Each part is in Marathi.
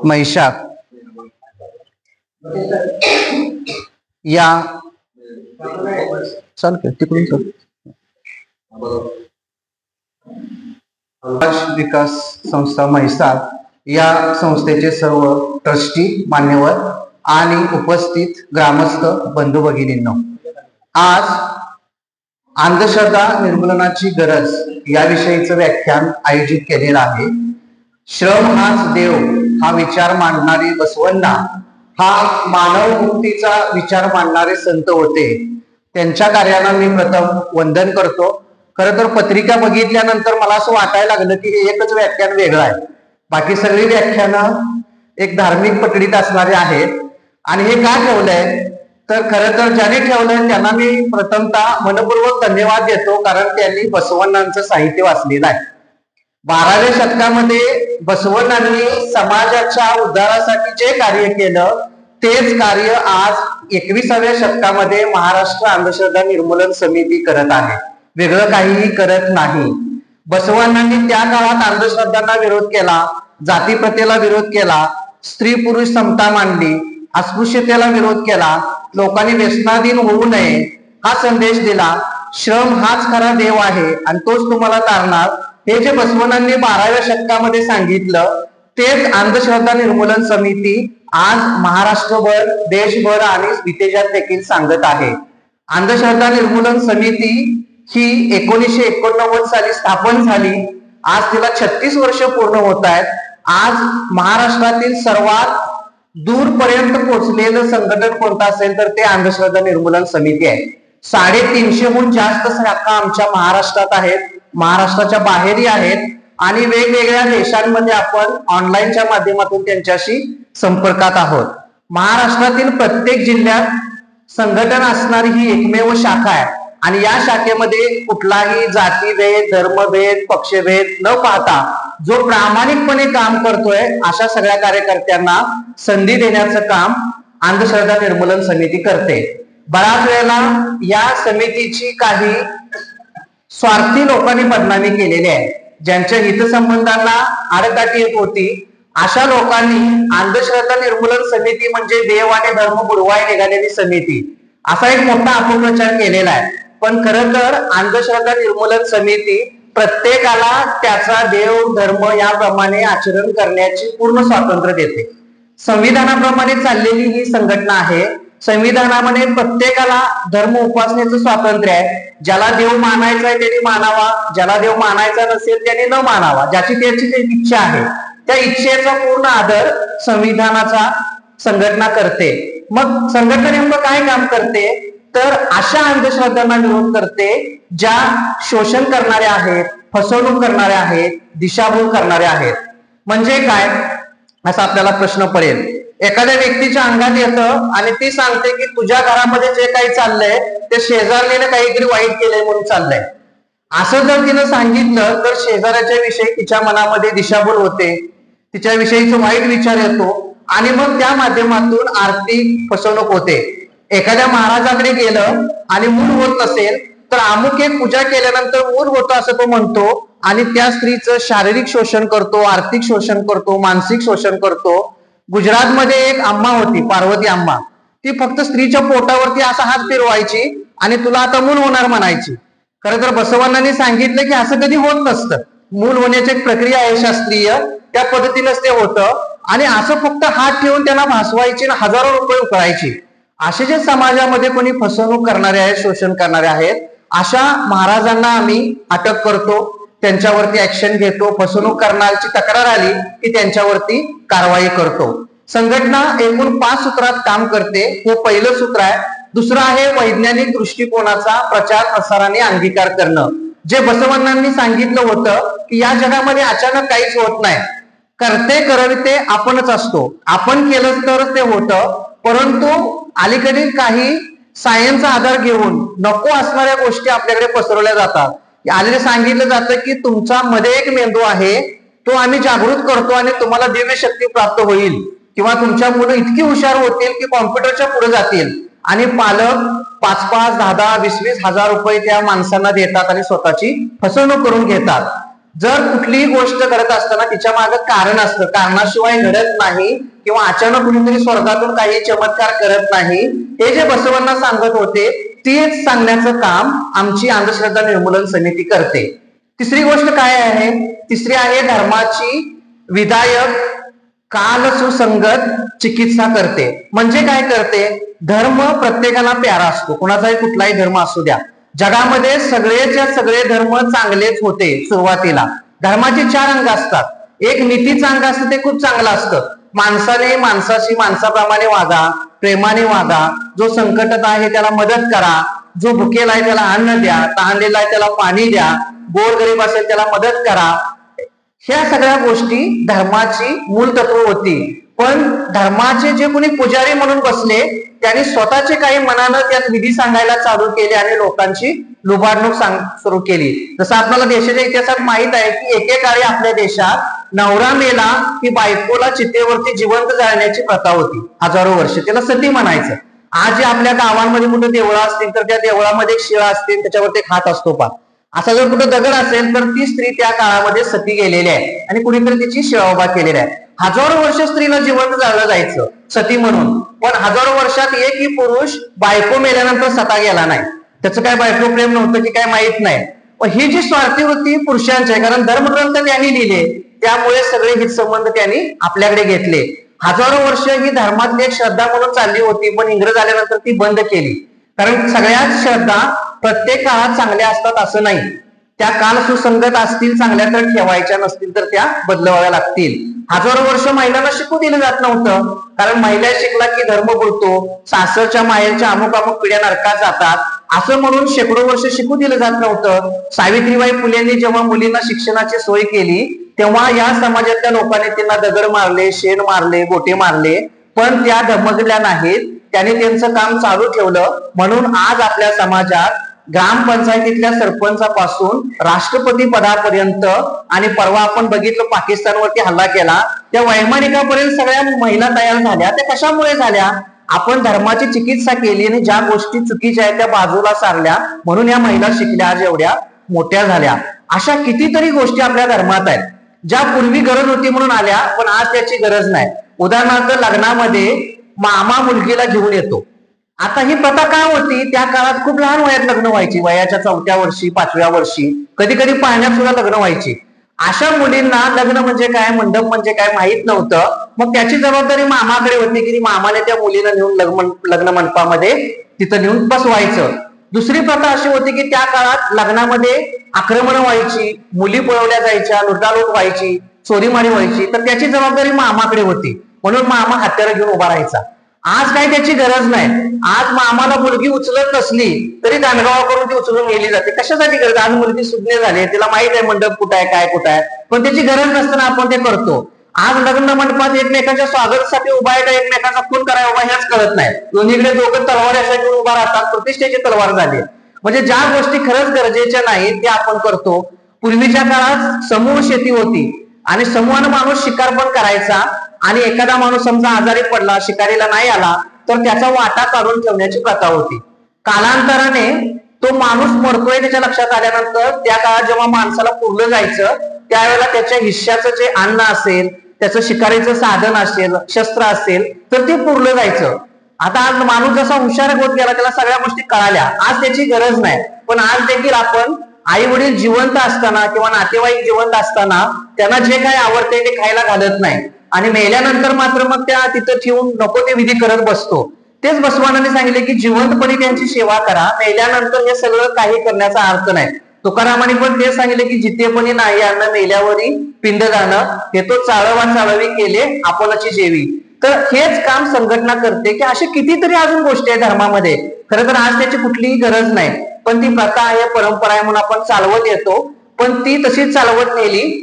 महिषात या तिकडून विकास संस्था म्हैसाळ या संस्थेचे सर्व ट्रस्टी मान्यवर आणि उपस्थित ग्रामस्थ बंधू भगिनींनो, आज अंधश्रद्धा निर्मूलनाची गरज याविषयीचं व्याख्यान आयोजित केलेलं आहे. श्रम हाच देव हा विचार मांडणारे बसवण्णा हा मानव मुक्तीचा विचार मांडणारे संत होते. त्यांच्या कार्याला मी प्रथम वंदन करतो. खरं तर पत्रिका बघितल्यानंतर मला असं वाटायला लागलं की हे एकच व्याख्यान वेगळं आहे. बाकी सगळी व्याख्यानं एक धार्मिक पठडीत असणारे आहेत. आणि हे का ठेवलंय तर खरं तर ज्याने ठेवलंय त्यांना मी प्रथमतः मनपूर्वक धन्यवाद देतो, कारण त्यांनी बसवण्णांचं साहित्य वाचलेलं आहे. 12व्या शतकामध्ये बसवण्णांनी समाजाच्या उद्धारासाठी जे कार्य केलं तेच कार्य आज 21व्या शतकामध्ये महाराष्ट्र अंधश्रद्धा निर्मूलन समिती करत आहे. वेगळं काहीही करत नाही. बसवण्णांनी त्या काळात अंधश्रद्धांना विरोध केला, जातीप्रथेला विरोध केला, स्त्री पुरुष समता मांडली, अस्पृश्यतेला विरोध केला, लोकांनी व्यसनाधीन होऊ नये हा संदेश दिला. श्रम हाच खरा देव आहे आणि तोच तुम्हाला तारणार, हे जे बसवण्णांनी 12व्या शतकामध्ये सांगितलं तेच अंधश्रद्धा निर्मूलन समिती आज महाराष्ट्रभर, देशभर आणि विदेशात देखील सांगत आहे. अंधश्रद्धा निर्मूलन समिती ही 1989 साली स्थापन झाली. आज तिला 36 वर्ष पूर्ण होत आहेत. आज महाराष्ट्रातील सर्वात दूरपर्यंत पोहोचलेलं संघटन कोणतं असेल तर ते अंधश्रद्धा निर्मूलन समिती आहे. 350हून जास्त शाखा आमच्या महाराष्ट्रात आहेत, महाराष्ट्राच्या बाहेरही आहेत आणि वेगवेगळ्या देशांमध्ये आपण ऑनलाईनच्या माध्यमातून त्यांच्याशी संपर्कात आहोत. महाराष्ट्रातील प्रत्येक जिल्ह्यात संघटन असणारी ही एकमेव शाखा आहे आणि या शाखेमध्ये कुठलाही जातीभेद, धर्मभेद, पक्षभेद न पाहता जो प्रामाणिकपणे काम करतोय अशा सगळ्या कार्यकर्त्यांना संधी देण्याचं काम अंधश्रद्धा निर्मूलन समिती करते. बऱ्याच वेळेला या समितीची काही स्वार्थी लोकांनी बदनामी केलेली आहे. ज्यांच्या हितसंबंधांना आडकाठी येत होती अशा लोकांनी अंधश्रद्धा निर्मूलन समिती म्हणजे देव आणि धर्म बुडवाय निघालेली समिती असा एक मोठा अपप्रचार केलेला आहे. पण खरं तर अंधश्रद्धा निर्मूलन समिती प्रत्येकाला त्याचा देव धर्म याप्रमाणे आचरण करण्याची पूर्ण स्वातंत्र्य देते. संविधानाप्रमाणे चाललेली ही संघटना आहे. संविधानामध्ये प्रत्येकाला धर्म उपासनेचं स्वातंत्र्य आहे. ज्याला देव मानायचा आहे त्यांनी मानावा, ज्याला देव मानायचा नसेल त्यांनी न मानावा. ज्याची त्याची इच्छा आहे त्या इच्छेचा पूर्ण आदर संविधानाचा संघटना करते. मग संघटना नेमकं काय काम करते तर अशा अंधश्रद्धांना विरोध करते ज्या शोषण करणाऱ्या आहेत, फसवणूक करणाऱ्या आहेत, दिशाभूल करणाऱ्या आहेत. म्हणजे काय असा आपल्याला प्रश्न पडेल. एखाद्या व्यक्तीच्या अंगात येतं आणि ती सांगते की तुझ्या घरामध्ये जे काही चाललंय ते शेजारलीने काहीतरी वाईट केलंय म्हणून चाललंय. असं जर तिनं सांगितलं तर शेजाऱ्याच्या विषयी तिच्या मनामध्ये दिशाभूल होते, तिच्याविषयीचा वाईट विचार येतो आणि मग त्या माध्यमातून आर्थिक फसवणूक होते. एखाद्या महाराजाकडे गेलं आणि मूल होत नसेल तर अमुक एक पूजा केल्यानंतर मूल होतं असं तो म्हणतो आणि त्या स्त्रीचं शारीरिक शोषण करतो, आर्थिक शोषण करतो, मानसिक शोषण करतो. गुजरातमध्ये एक अम्मा होती, पार्वती अम्मा. ती फक्त स्त्रीच्या पोटावरती असा हात फिरवायची आणि तुला आता मूल होणार म्हणायची. खरं तर बसवण्णांनी सांगितलं की असं कधी होत नसतं. मूल होण्याची एक प्रक्रिया आहे शास्त्रीय, त्या पद्धतीनेच ते होतं आणि असं फक्त हात ठेवून त्यांना भासवायची आणि हजारो रुपये उकळायची. असे जे समाजामध्ये कोणी फसवणूक करणारे आहेत, शोषण करणारे आहेत, अशा महाराजांना आम्ही अटक करतो, त्यांच्यावरती ऍक्शन घेतो. फसवणूक करण्याची तक्रार आली की त्यांच्यावरती कारवाई करतो. संघटना एकूण 5 सूत्रात काम करते. हे पहिलं सूत्र आहे. दुसरं आहे वैज्ञानिक दृष्टिकोनाचा प्रचार प्रसाराने अंगीकार करणं. जे बसवण्णांनी सांगितलं होतं की या जगामध्ये अचानक काहीच होत नाही, करते करविते आपणच असतो, आपण केलं तरच ते होतं. परंतु अलीकडील काही सायन्सचा आधार घेऊन नको असणाऱ्या गोष्टी आपल्याकडे पसरवल्या जातात. आलेले सांगितलं जातं की तुमचा मध्ये एक मेंदू आहे, तो आम्ही जागृत करतो आणि तुम्हाला दिव्य शक्ती प्राप्त होईल किंवा तुमच्या मुलं इतकी हुशार होतील की कॉम्प्युटरच्या पुढे जातील आणि पालक 5-5, 10-10, 20-20 हजार रुपये त्या माणसांना देतात आणि स्वतःची फसवणूक करून घेतात. जर कुठलीही गोष्ट करत असताना तिच्या मागे कारण असतं, कारणाशिवाय घडत नाही किंवा अचानक कुणीतरी स्वर्गातून काही चमत्कार करत नाही, हे जे बसवांना सांगत होते तेच सांगण्याचं काम आमची अंधश्रद्धा निर्मूलन समिती करते. तिसरी गोष्ट काय आहे? तिसरी आहे धर्माची विधायक काल सुसंगत चिकित्सा करते. म्हणजे काय करते? धर्म प्रत्येकाला प्यारा असतो, कोणाचाही कुठलाही धर्म असू द्या. जगामध्ये सगळेच्या सगळे धर्म चांगलेच होते. सुरुवातीला धर्माचे 4 अंग असतात. एक नीतीचं अंग असतं, ते खूप चांगलं असतं. माणसाने माणसाशी माणसाप्रमाणे वागा, प्रेमाने वागा, जो संकटात आहे त्याला मदत करा, जो भुकेला आहे त्याला अन्न द्या, तहानलेला आहे त्याला पाणी द्या, गोरगरीब असेल त्याला मदत करा. ह्या सगळ्या गोष्टी धर्माची मूल तत्व होती. पण धर्माचे जे कोणी पुजारी म्हणून बसले त्यांनी स्वतःचे काही मनानं त्यात विधी सांगायला चालू केले आणि लोकांची लुबाडणूक सुरू केली. जसं आपल्याला देशाच्या इतिहासात माहित आहे की एकेकाळी आपल्या देशात नवरा मेला की बायकोला चितेवरती जिवंत जाळण्याची प्रथा होती. हजारो वर्ष त्याला सती म्हणायचं. आज जे आपल्या गावांमध्ये कुठे देवळा असतील तर त्या देवळामध्ये एक शिळा असतील, त्याच्यावरती एक हात असतो पा. असा जर कुठं दगड असेल तर ती स्त्री त्या काळामध्ये सती गेलेली आहे आणि कुणीतरी तिची शिळा उभा केलेला आहे. हजारो वर्ष स्त्रीला जिवंत जाळलं जायचं सती म्हणून. पण हजारो वर्षात एकही पुरुष बायको मेल्यानंतर सता गेला नाही. त्याचं काय बायको प्रेम नव्हतं की काय माहित नाही. पण ही जी स्वार्थी वृत्ती पुरुषांची आहे, कारण धर्मग्रंथ त्यांनी लिहिले, त्यामुळे सगळे हितसंबंध त्यांनी आपल्याकडे घेतले. हजारो वर्ष ही धर्मातली एक श्रद्धा म्हणून चालली होती, पण इंग्रज आल्यानंतर ती बंद केली. कारण सगळ्याच श्रद्धा प्रत्येक काळात चांगल्या असतात असं नाही. त्या काल सुसंगत असतील, चांगल्या तर ठेवायच्या, नसतील तर त्या बदलवाव्या लागतील. हजारो वर्ष महिलांना शिकू दिलं जात नव्हतं, कारण महिला शिकला की धर्म बुडतो, सासरच्या माहेरच्या अमुक अमुक पिढ्या नरकात जातात असं म्हणून शेकडो वर्ष शिकू दिलं जात नव्हतं. सावित्रीबाई फुलेंनी जेव्हा मुलींना शिक्षणाची सोय केली तेव्हा या समाजातल्या लोकांनी त्यांना दगड मारले, शेण मारले, गोटे मारले, पण त्या दमगल्या नाहीत. त्यांनी त्यांचं काम चालू ठेवलं. म्हणून आज आपल्या समाजात ग्रामपंचायतीतल्या सरपंचापासून राष्ट्रपती पदापर्यंत आणि परवा आपण बघितलं पाकिस्तानवरती हल्ला केला त्या वैमानिकापर्यंत सगळ्या महिला तयार झाल्या. त्या कशामुळे झाल्या? आपण धर्माची चिकित्सा केली आणि ज्या गोष्टी चुकीच्या आहेत त्या बाजूला सारल्या, म्हणून या महिला शिकल्या, आज एवढ्या मोठ्या झाल्या. अशा कितीतरी गोष्टी आपल्या धर्मात आहेत ज्या पूर्वी गरज होती म्हणून आल्या, पण आज त्याची गरज नाही. उदाहरणार्थ लग्नामध्ये मामा मुलगीला घेऊन येतो. आता ही प्रथा काय होती? त्या काळात खूप लहान वयात लग्न व्हायची, वयाच्या 4व्या वर्षी 5व्या वर्षी, कधी कधी पाळण्यात सुद्धा लग्न व्हायची. अशा मुलींना लग्न म्हणजे काय, मंडप म्हणजे काय माहित नव्हतं. मग त्याची जबाबदारी मामाकडे होती की मामाने त्या मुलीला नेऊन लग्न मंडपामध्ये तिथं नेऊन बसवायचं. दुसरी प्रथा अशी होती की त्या काळात लग्नामध्ये आक्रमण व्हायची, मुली पळवल्या जायच्या, लुटालूट व्हायची, चोरीमारी व्हायची, तर त्याची जबाबदारी मामाकडे होती. म्हणून मामा हत्यार घेऊन उभा राहायचा. आज काय त्याची गरज नाही. आज मामाला मुलगी उचलत नसली तरी दानगावा करून ती उचलून गेली जाते. कशासाठी गरज? आज मुलगी सुज्ञ झाली, तिला माहित आहे मंडप कुठं आहे, काय कुठं आहे, पण त्याची गरज नसताना आपण ते करतो. आज लग्न मंडपात एकमेकांच्या स्वागतासाठी उभा आहे का एकमेकांचा खून करायला उभा हेच कळत नाही. दोन्हीकडे दोघं तलवार अशा घेऊन उभा राहतात, प्रतिष्ठेची तलवार झाली. म्हणजे ज्या गोष्टी खरंच गरजेच्या नाहीत त्या आपण करतो. पूर्वीच्या काळात समूह शेती होती आणि समूहानं माणूस शिकार पण करायचा आणि एखादा माणूस समजा आजारी पडला, शिकारीला नाही आला तर त्याचा वाटा काढून ठेवण्याची प्रथा होती. कालांतराने तो माणूस मरतोय त्याच्या लक्षात आल्यानंतर त्या काळात जेव्हा माणसाला पुरलं जायचं त्यावेळेला त्याच्या हिश्श्याचं जे अन्न असेल, त्याचं शिकारीचं साधन असेल, शस्त्र असेल तर ते पुरलं जायचं. आता आज माणूस जसा हुशार होत गेला त्याला सगळ्या गोष्टी कळाल्या, आज त्याची गरज नाही. पण आज देखील आपण आई वडील जिवंत असताना किंवा नातेवाईक जिवंत असताना त्यांना जे काही आवडते ते खायला घालत नाही आणि मेल्यानंतर मात्र मग त्या तिथं ठेवून नको ते विधी करत बसतो. तेच बसवानाने सांगितले की जिवंतपणी त्यांची सेवा करा, मेल्यानंतर हे सगळं काही करण्याचा अर्थ नाही. तुकारामाने पण ते सांगितले की जितेपणी नाही अन्न मेल्यावरी पिंड जाणं, हे तो चाळवा चाळवी केले आपणची जेवी. तर हेच काम संघटना करते की असे कितीतरी अजून गोष्टी आहेत धर्मामध्ये. खरं तर आज त्याची कुठलीही गरज नाही, पण ती प्रथा आहे, परंपरा आहे म्हणून आपण चालवत येतो. पण ती तशीच चालवत नेली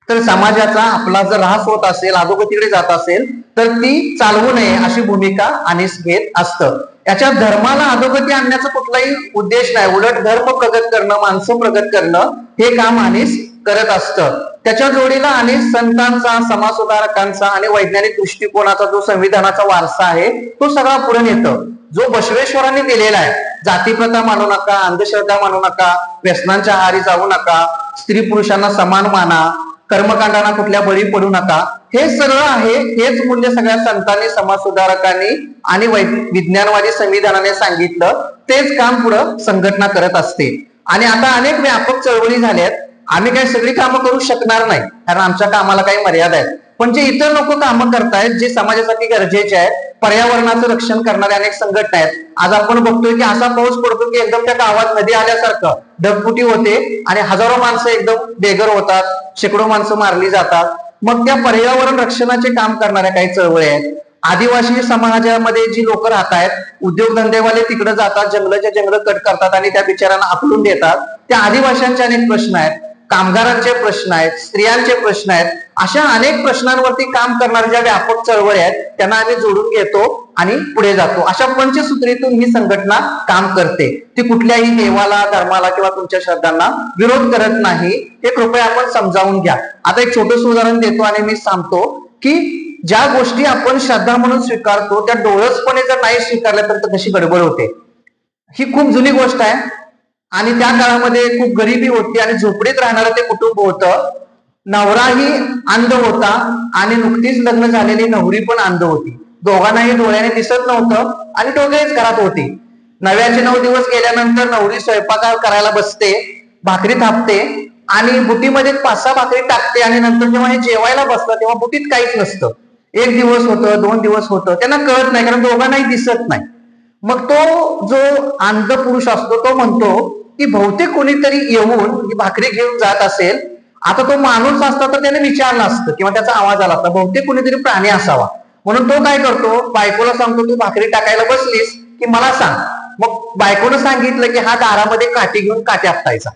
तर समाजाचा आपला जर ऱ्हास होत असेल, अधोगतीकडे जात असेल तर ती चालवू नये अशी भूमिका अनिस घेत असतं. याच्यात धर्माला अधोगती आणण्याचा कुठलाही उद्देश नाही, उलट धर्म प्रगत करणं, माणसं प्रगत करणं हे काम अनिस करत असतं. त्याच्या जोडीला अनेक संतांचा, समाजसुधारकांचा आणि वैज्ञानिक दृष्टिकोनाचा जो संविधानाचा वारसा आहे तो सगळा पुढे येतो, जो बसवेश्वरांनी दिलेला आहे. जातीप्रथा मानू नका, अंधश्रद्धा मानू नका, व्यसनांच्या आहारी जाऊ नका, स्त्री पुरुषांना समान माना, कर्मकांडांना कुठल्या बळी पडू नका, हे सगळं आहे. हेच मूल्य सगळ्या संतांनी, समाजसुधारकांनी आणि विज्ञानवादी संविधानाने सांगितलं. तेच काम पुढं संघटना करत असते. आणि आता अनेक व्यापक चळवळी झाल्यात. आम्ही काही सगळी कामं करू शकणार नाही, कारण आमच्या कामाला काही मर्यादा आहेत. पण जे इतर लोक कामं करतायत, जे समाजासाठी गरजेचे आहेत, पर्यावरणाचं रक्षण करणारे अनेक संघटना आहेत. आज आपण बघतोय की असा पाऊस पडतो की एकदम त्या गावात नदी आल्यासारखं ढगफुटी होते आणि हजारो माणसं एकदम बेघर होतात, शेकडो माणसं मारली जातात. मग त्या पर्यावरण रक्षणाचे काम करणाऱ्या काही चळवळी आहेत. आदिवासी समाजामध्ये जी लोक राहत आहेत, उद्योगधंदेवाले तिकडे जातात, जंगलाच्या जंगल कट करतात आणि त्या बिचारांना हाकलून देतात. त्या आदिवासींचे अनेक प्रश्न आहेत, कामगारांचे प्रश्न आहेत, स्त्रियांचे प्रश्न आहेत. अशा अनेक प्रश्नांवरती काम करणाऱ्या ज्या व्यापक चळवळी आहेत त्यांना आम्ही जोडून घेतो आणि पुढे जातो. अशा पंचसूत्रीतून ही संघटना काम करते. ती कुठल्याही देवाला, धर्माला किंवा तुमच्या श्रद्धांना विरोध करत नाही, हे कृपया आपण समजावून घ्या. आता एक छोटंसं उदाहरण देतो आणि मी सांगतो की ज्या गोष्टी आपण श्रद्धा म्हणून स्वीकारतो त्या डोळसपणे जर नाही स्वीकारल्या तर कशी गडबड होते. ही खूप जुनी गोष्ट आहे आणि त्या काळामध्ये खूप गरिबी होती आणि झोपडीत राहणारं ते कुटुंब होतं. नवराही अंध होता आणि नुकतीच लग्न झालेली नवरी पण अंध होती. दोघांनाही डोळ्याने दिसत नव्हतं आणि दोघेच घरात होती. 9 दिवस गेल्यानंतर नवरी स्वयंपाक करायला बसते, भाकरी थापते आणि बुटीमध्ये 5-6 भाकरी टाकते आणि नंतर जेव्हा हे जेवायला बसतं तेव्हा बुटीत काहीच नसतं. 1 दिवस होतं, 2 दिवस होतं, त्यांना कळत नाही कारण दोघांनाही दिसत नाही. मग तो जो अंध पुरुष असतो तो म्हणतो की बहुतेक कोणीतरी येऊन ही भाकरी घेऊन जात असेल. आता तो माणूस असता तर त्याने विचारलं असतं किंवा त्याचा आवाज आला असता, बहुतेक कोणीतरी प्राणी असावा. म्हणून तो काय करतो, बायकोला सांगतो तू भाकरी टाकायला बसलीस की मला सांग. मग बायकोनं सांगितलं की हा दारामध्ये काठी घेऊन काठी आपटायचा.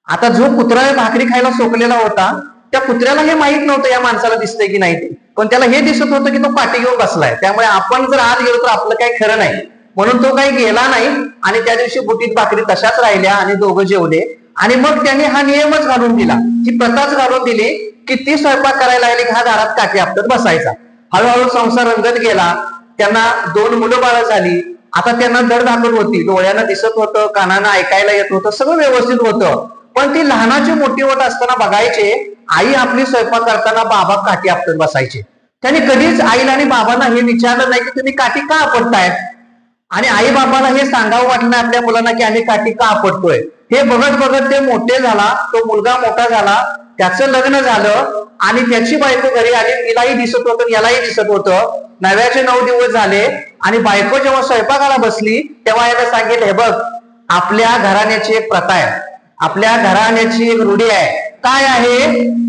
आता जो कुत्रा भाकरी खायला सोकलेला होता त्या कुत्र्याला हे माहित नव्हतं या माणसाला दिसतंय की नाही ते, पण त्याला हे दिसत होतं की तो काठी घेऊन बसलाय. त्यामुळे आपण जर आत गेलो तर आपलं काही खरं नाही. म्हणून तो काही गेला नाही आणि त्या दिवशी बुटीत भाकरी तशाच राहिल्या आणि दोघं जेवले. आणि मग त्यांनी हा नियमच घालून दिला, ही प्रथाच घालून दिली की ती स्वयंपाक करायला लागली की हा दारात काठी आपटत बसायचा. हळूहळू संसार रंगत गेला. त्यांना 2 मुलं बाळ झाली. आता त्यांना धड धाकट होती, डोळ्यांना दिसत होतं, कानानं ऐकायला येत होतं, सगळं व्यवस्थित होतं. पण ती लहानाची मोठी होत असताना बघायचे आई आपली स्वयंपाक करताना बाबा काठी आपटत बसायचे. त्यांनी कधीच आईला आणि बाबांना हे विचारलं नाही की तुम्ही काठी का आपटताय, आणि आई बाबाला हे सांगावं वाटलं नाही आपल्या मुलांना की आम्ही काठी का आपटतोय. हे बघत बघत ते मोठे झाला, तो मुलगा मोठा झाला, त्याचं लग्न झालं आणि त्याची बायको घरी आली. तिलाही दिसत होतं, यालाही दिसत होतं. 9 दिवस झाले आणि बायको जेव्हा स्वयंपाकाला बसली तेव्हा याला सांगितलं, हे बघ आपल्या घराण्याची एक प्रथा आहे, आपल्या घराण्याची एक रूढी आहे. काय आहे,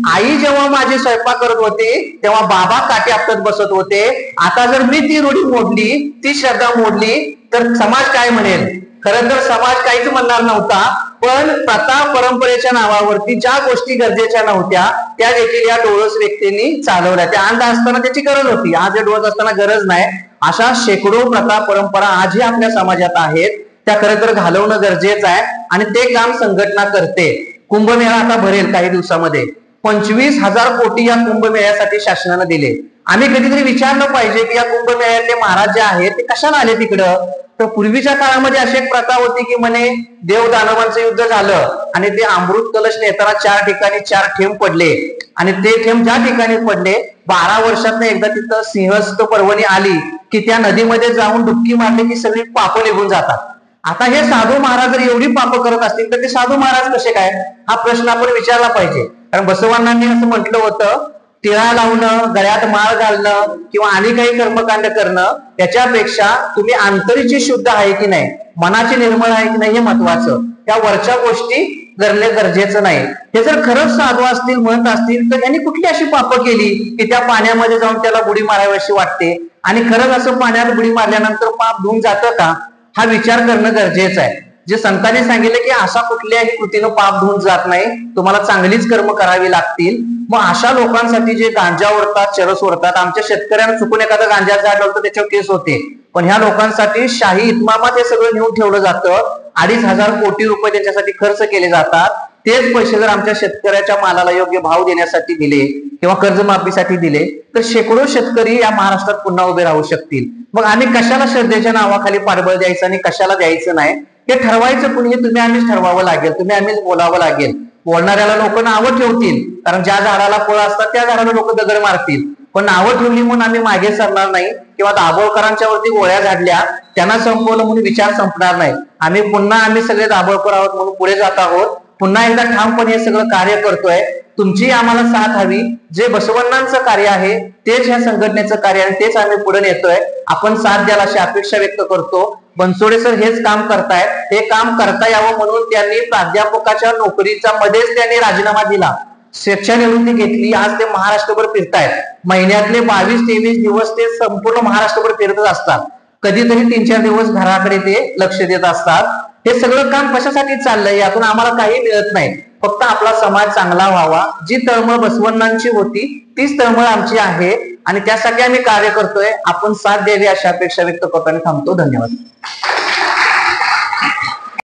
आई जेव्हा माझी स्वयंपाक करत होती तेव्हा बाबा काठी आपटत बसत होते. आता जर मी ती रूढी मोडली, ती श्रद्धा मोडली तर समाज काय म्हणेल. खरं तर समाज काहीच म्हणणार नव्हता, पण प्रथा परंपरेच्या नावावरती ज्या गोष्टी गरजेच्या नव्हत्या त्या देखील या डोळस व्यक्तींनी चालवल्या. त्या अंध असताना त्याची गरज होती, आज हे डोळस असताना गरज नाही. अशा शेकडो प्रथा परंपरा आजही आपल्या समाजात आहेत, त्या खरं तर घालवणं गरजेचं आहे आणि ते काम संघटना करते. कुंभमेळा आता भरेल काही दिवसामध्ये. 25,000 कोटी या कुंभमेळ्यासाठी शासनानं दिले. आम्ही कधीतरी विचारलं पाहिजे की या कुंभमेळ्यातले महाराज जे आहेत ते कशाला आले तिकडं. तर पूर्वीच्या काळामध्ये अशी एक प्रथा होती की म्हणे देव दानवांचं युद्ध झालं आणि ते अमृत कलश नेताना 4 ठिकाणी 4 थेंब पडले आणि ते थेंब ज्या ठिकाणी पडले 12 वर्षात एकदा तिथं सिंहस्थ पर्वणी आली की त्या नदीमध्ये जाऊन डुबकी मारली की सगळी पापं निघून जातात. आता हे साधू महाराज जर एवढी पापं करत असतील तर ते साधू महाराज कसे काय, हा प्रश्न आपण विचारला पाहिजे. कारण बसवांनांनी असं म्हटलं होतं, टिळा लावणं, गळ्यात माळ घालणं किंवा आणि काही कर्मकांड करणं त्याच्यापेक्षा तुम्ही आंतरिक शुद्ध आहे की नाही, मनाची निर्मळ आहे की नाही हे महत्वाचं. त्या वरच्या गोष्टी करणे गरजेचं नाही. हे जर खरंच साधू असतील, म्हणत असतील तर त्यांनी कुठली अशी पापं केली की त्या पाण्यामध्ये जाऊन त्याला बुडी मारावी वाटते. आणि खरंच असं पाण्यात बुडी मारल्यानंतर पाप धुवून जातं का, हा विचार करणं गरजेचं आहे. जे संतांनी सांगितलं की अशा कुठल्याही कृतीनं पाप धुवून जात नाही, तुम्हाला चांगलीच कर्म करावी लागतील. मग अशा लोकांसाठी जे गांजा ओढतात, चरस ओढतात, आमच्या शेतकऱ्यांना चुकून एखादं गांजा झाड लावलं तर त्याच्यावर केस होते, पण ह्या लोकांसाठी शाही इतमामात हे सगळं नेऊन ठेवलं जातं. 2,500 कोटी रुपये त्यांच्यासाठी खर्च केले जातात. तेच पैसे जर आमच्या शेतकऱ्याच्या मालाला योग्य भाव देण्यासाठी दिले किंवा कर्जमाफीसाठी दिले तर शेकडो शेतकरी या महाराष्ट्रात पुन्हा उभे राहू शकतील. मग आम्ही कशाला श्रद्धेच्या नावाखाली पाठबळ द्यायचं आणि कशाला द्यायचं नाही हे ठरवायचं कुणी, तुम्ही आम्हीच ठरवावं लागेल, तुम्ही आम्हीच बोलावं लागेल. बोलणाऱ्याला लोक नावं ठेवतील, कारण ज्या झाडाला फळ असतात त्या झाडाला लोक दगड मारतील, पण नावं ठेवली म्हणून आम्ही मागे सरणार नाही किंवा दाभोळकरांच्या वरती गोळ्या झाडल्या त्यांना संपवलं म्हणून विचार संपणार नाही. आम्ही सगळे दाभोळकर आहोत म्हणून पुढे जात आहोत. पुन्हा एकदा ठामपणे हे सगळं कार्य करतोय. तुमची आम्हाला साथ हवी. जे बसवण्णांचं कार्य आहे तेच ह्या संघटनेचं कार्य आहे, तेच आम्ही पुढे नेतोय. आपण साथ द्याल अशी अपेक्षा व्यक्त करतो. बनसोडे सर हेच काम करतायत, हे काम करता यावं म्हणून त्यांनी प्राध्यापकाच्या नोकरीचा मध्येच त्यांनी राजीनामा दिला, स्वेच्छानिवृत्ती घेतली. आज ते महाराष्ट्रभर फिरतायत. महिन्यातले 22-23 दिवस ते संपूर्ण महाराष्ट्रभर फिरतच असतात. कधीतरी 3-4 दिवस घराकडे ते लक्ष देत असतात. हे सगळं काम कशासाठी चाललंय, यातून आम्हाला काही मिळत नाही. फक्त आपला समाज चांगला व्हावा. जी तळमळ बसवण्णांची होती तीच तळमळ आमची आहे आणि त्यासाठी आम्ही कार्य करतोय. आपण साथ द्यावी अशी अपेक्षा व्यक्त करतो आणि थांबतो. धन्यवाद.